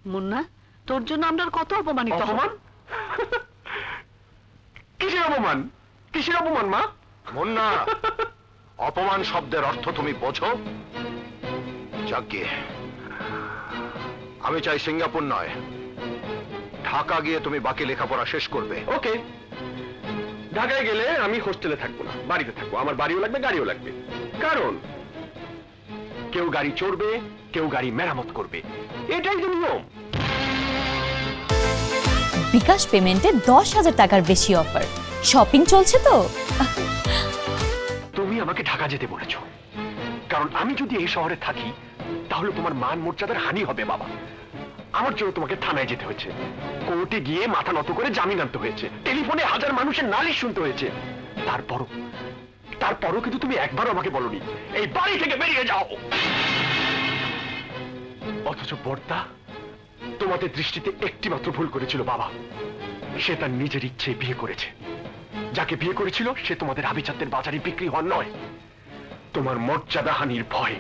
মুন্না, তোর জন্য আমরা আর কত অপমানিত হব। অপমান? কিসের অপমান? কিসের অপমান মা? মুন্না, অপমান শব্দের অর্থ তুমি বোঝো? যাকে আমি চাই সিঙ্গাপুর নয়, ঢাকা গিয়ে তুমি বাকি লেখাপড়া শেষ করবে। ওকে, ঢাকায় গেলে আমি হোস্টেলে থাকবো না, বাড়িতে থাকবো। আমার বাড়িও লাগবে, গাড়িও লাগবে। কারণ কেউ গাড়ি চড়বে, কেউ গাড়ি মেরামত করবে, এটাই তো নিয়ম। বিকাশ পেমেন্টে 10,000 টাকার বেশি অফার, শপিং চলছে তো। তুমি আমাকে ঢাকা যেতে বলেছো, কারণ আমি যদি এই শহরে থাকি তাহলে তোমার মান মর্যাদার হানি হবে বাবা। আমার জন্য তোমাকে থানায় যেতে হয়েছে, কোর্টে গিয়ে মাথা নত করে জামিন আনতে হয়েছে, টেলিফোনে হাজার মানুষের নালিশ শুনতে হয়েছে। তারপরও কিন্তু তুমি একবারও আমাকে বলনি এই বাড়ি থেকে বেরিয়ে যাও। অথচ বর্দা তোমাদের দৃষ্টিতে একটি মাত্র ভুল করেছিল বাবা, সে তার নিজের ইচ্ছে বিয়ে করেছে। যাকে বিয়ে করেছিল সে তোমাদের আভিজাত্যের বাজারে বিক্রি হওয়ার নয়। তোমার মর্যাদা হানির ভয়ে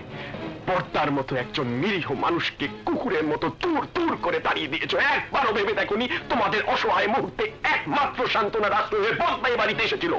বর্দার মতো একজন নিরীহ মানুষকে কুকুরের মতো তুর তুর করে তাড়িয়ে দিয়েছো। একবারও ভেবে দেখোনি তোমাদের অসহায় মুহূর্তে একমাত্র সান্ত্বনা রাষ্ট্র হয়ে বর্দা এ বাড়িতে এসেছিল।